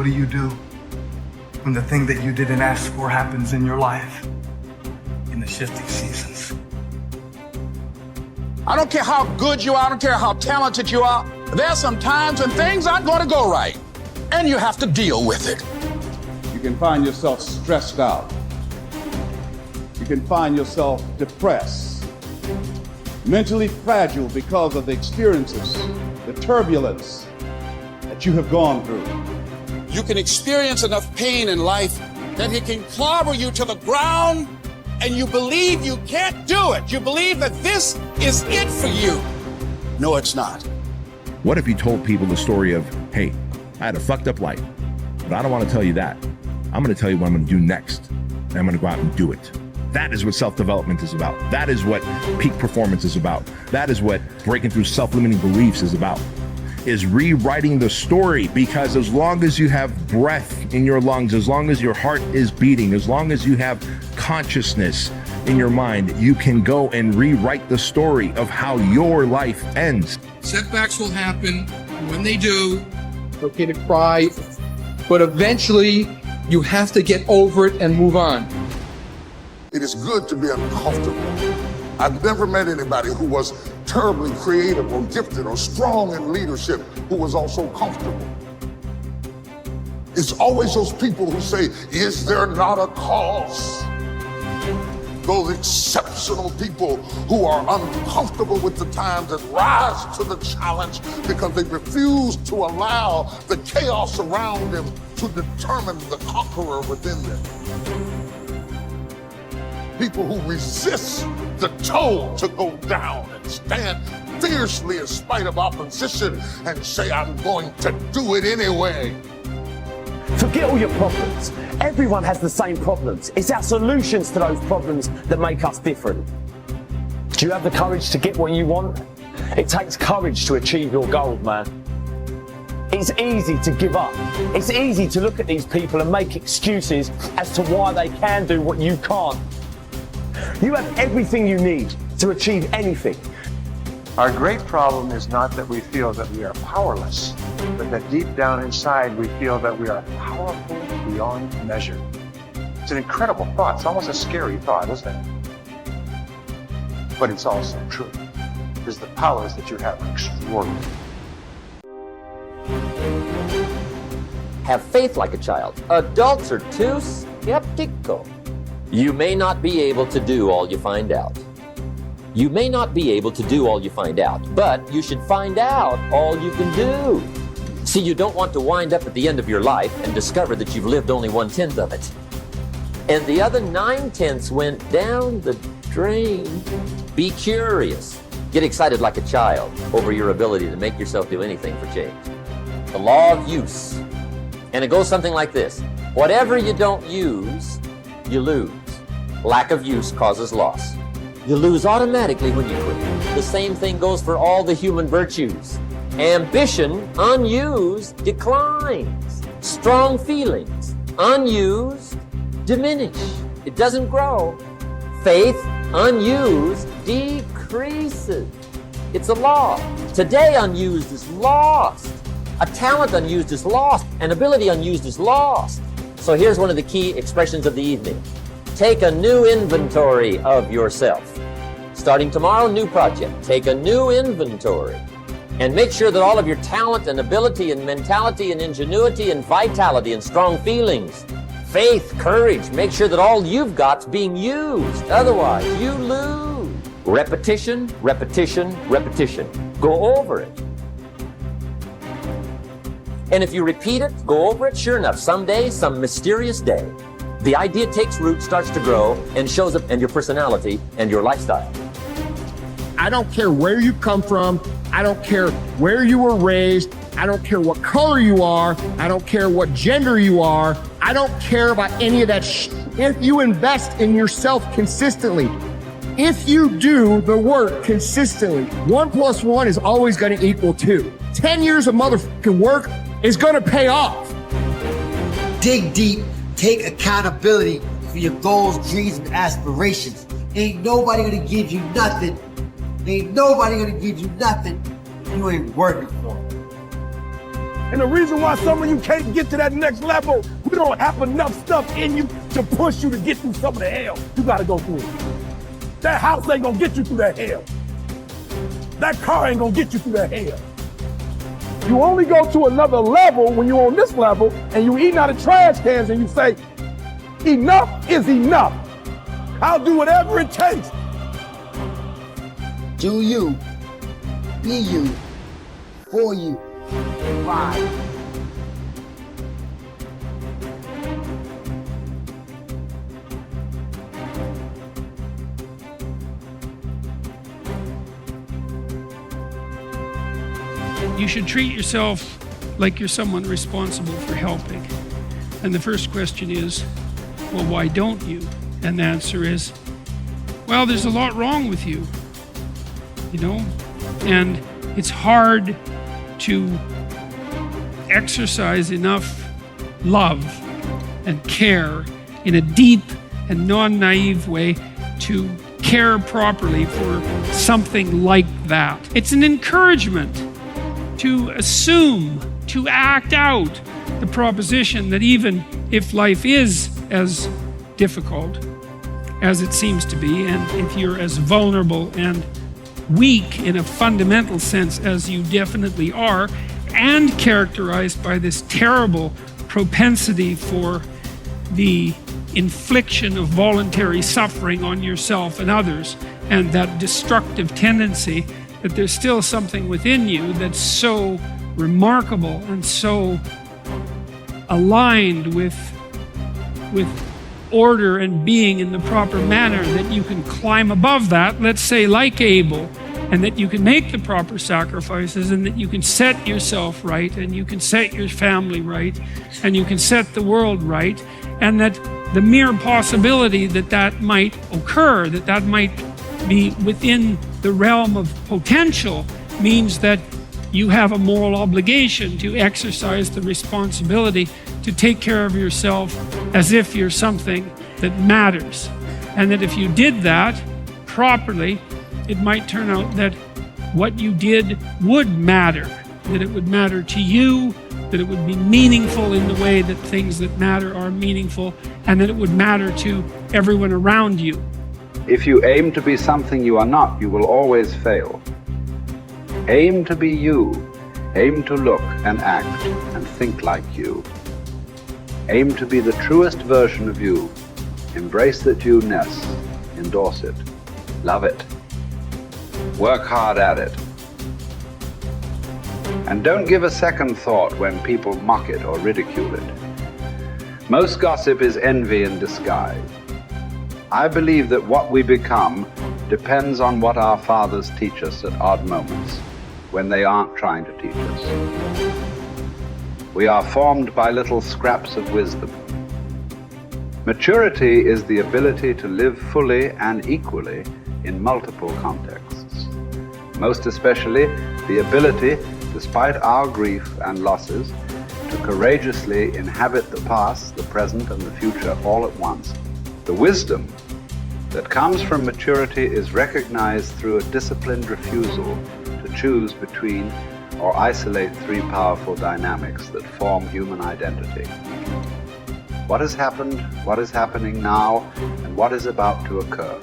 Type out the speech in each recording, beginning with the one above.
do you do when the thing that you didn't ask for happens in your life in the shifting seasons? I don't care how good you are, I don't care how talented you are. There are some times when things aren't going to go right, and you have to deal with it. You can find yourself stressed out. You can find yourself depressed, mentally fragile because of the experiences, the turbulence that you have gone through. You can experience enough pain in life that it can clobber you to the ground, and you believe you can't do it. You believe that this is it for you. No, it's not. What if you told people the story of, hey, I had a fucked up life, but I don't want to tell you that. I'm going to tell you what I'm going to do next, and I'm going to go out and do it. That is what self-development is about. That is what peak performance is about. That is what breaking through self-limiting beliefs is about, is rewriting the story. Because as long as you have breath in your lungs, as long as your heart is beating, as long as you have consciousness in your mind, you can go and rewrite the story of how your life ends. Setbacks will happen. When they do, it's okay to cry, but eventually you have to get over it and move on. It is good to be uncomfortable. I've never met anybody who was terribly creative or gifted or strong in leadership who was also comfortable. It's always those people who say, is there not a cause? Those exceptional people who are uncomfortable with the times and rise to the challenge because they refuse to allow the chaos around them to determine the conqueror within them. People who resist the toe to go down and stand fiercely in spite of opposition and say, I'm going to do it anyway. Forget all your problems. Everyone has the same problems. It's our solutions to those problems that make us different. Do you have the courage to get what you want? It takes courage to achieve your goals, man. It's easy to give up. It's easy to look at these people and make excuses as to why they can do what you can't. You have everything you need to achieve anything. Our great problem is not that we feel that we are powerless, but that deep down inside we feel that we are powerful beyond measure. It's an incredible thought. It's almost a scary thought, isn't it? But it's also true, because the powers that you have are extraordinary. Have faith like a child. Adults are too skeptical. You may not be able to do all you find out. You may not be able to do all you find out, but you should find out all you can do. See, you don't want to wind up at the end of your life and discover that you've lived only 1/10 of it, and the other 9/10 went down the drain. Be curious. Get excited like a child over your ability to make yourself do anything for change. The law of use. And it goes something like this. Whatever you don't use, you lose. Lack of use causes loss. You lose automatically when you quit. The same thing goes for all the human virtues. Ambition, unused, declines. Strong feelings, unused, diminish. It doesn't grow. Faith, unused, decreases. It's a law. Today unused is lost. A talent unused is lost. An ability unused is lost. So here's one of the key expressions of the evening. Take a new inventory of yourself. Starting tomorrow, new project. Take a new inventory and make sure that all of your talent and ability and mentality and ingenuity and vitality and strong feelings, faith, courage, make sure that all you've got's being used. Otherwise, you lose. Repetition, repetition, repetition. Go over it. And if you repeat it, go over it, sure enough, someday, some mysterious day, the idea takes root, starts to grow, and shows up in your personality and your lifestyle. I don't care where you come from. I don't care where you were raised. I don't care what color you are. I don't care what gender you are. I don't care about any of that If you invest in yourself consistently, if you do the work consistently, 1 + 1 is always going to equal 2. 10 years of motherfucking work is going to pay off. Dig deep. Take accountability for your goals, dreams, and aspirations. Ain't nobody gonna give you nothing. Ain't nobody gonna give you nothing you ain't working for. And the reason why some of you can't get to that next level, we don't have enough stuff in you to push you to get through some of the hell you gotta go through. That house ain't gonna get you through that hell. That car ain't gonna get you through that hell. You only go to another level when you're on this level and you eating out of trash cans and you say, enough is enough. I'll do whatever it takes. Do you, be you, for you. Right. You should treat yourself like you're someone responsible for helping. And the first question is, well, why don't you? And the answer is, well, there's a lot wrong with you, you know? And it's hard to exercise enough love and care in a deep and non-naive way to care properly for something like that. It's an encouragement to assume, to act out the proposition that even if life is as difficult as it seems to be, and if you're as vulnerable and weak in a fundamental sense as you definitely are, and characterized by this terrible propensity for the infliction of voluntary suffering on yourself and others, and that destructive tendency, that there's still something within you that's so remarkable and so aligned with order and being in the proper manner that you can climb above that, let's say like Abel, and that you can make the proper sacrifices, and that you can set yourself right, and you can set your family right, and you can set the world right, and that the mere possibility that that might occur, that that might be within the realm of potential, means that you have a moral obligation to exercise the responsibility to take care of yourself as if you're something that matters. And that if you did that properly, it might turn out that what you did would matter, that it would matter to you, that it would be meaningful in the way that things that matter are meaningful, and that it would matter to everyone around you. If you aim to be something you are not, you will always fail. Aim to be you. Aim to look and act and think like you. Aim to be the truest version of you. Embrace that you-ness. Endorse it. Love it. Work hard at it. And don't give a second thought when people mock it or ridicule it. Most gossip is envy in disguise. I believe that what we become depends on what our fathers teach us at odd moments, when they aren't trying to teach us. We are formed by little scraps of wisdom. Maturity is the ability to live fully and equally in multiple contexts. Most especially, the ability, despite our grief and losses, to courageously inhabit the past, the present, and the future all at once. The wisdom that comes from maturity is recognized through a disciplined refusal to choose between or isolate three powerful dynamics that form human identity. What has happened, what is happening now, and what is about to occur.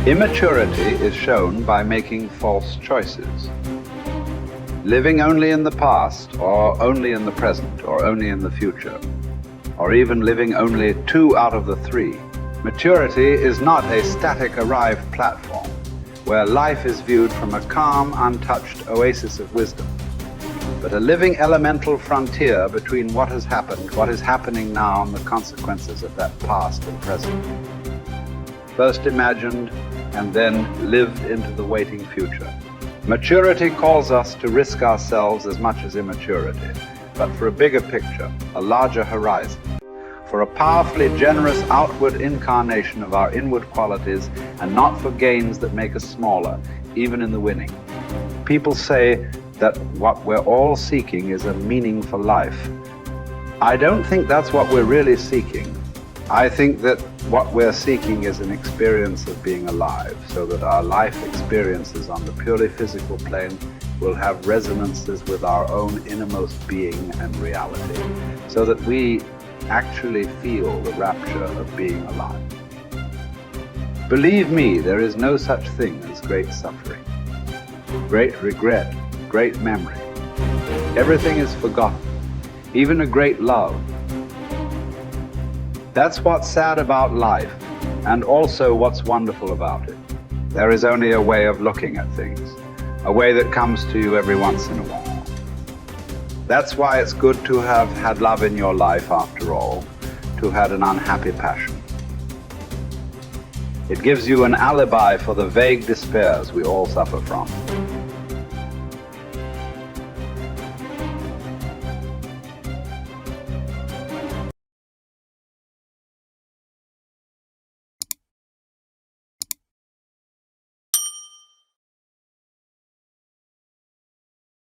Immaturity is shown by making false choices. Living only in the past, or only in the present, or only in the future, or even living only 2 out of the 3. Maturity is not a static arrived platform where life is viewed from a calm, untouched oasis of wisdom, but a living elemental frontier between what has happened, what is happening now, and the consequences of that past and present. First imagined and then lived into the waiting future. Maturity calls us to risk ourselves as much as immaturity, but for a bigger picture, a larger horizon, for a powerfully generous outward incarnation of our inward qualities, and not for gains that make us smaller, even in the winning. People say that what we're all seeking is a meaningful life. I don't think that's what we're really seeking. I think that what we're seeking is an experience of being alive, so that our life experiences on the purely physical plane will have resonances with our own innermost being and reality, so that we actually feel the rapture of being alive. Believe me, there is no such thing as great suffering, great regret, great memory. Everything is forgotten, even a great love. That's what's sad about life, and also what's wonderful about it. There is only a way of looking at things, a way that comes to you every once in a while. That's why it's good to have had love in your life after all, to have had an unhappy passion. It gives you an alibi for the vague despairs we all suffer from.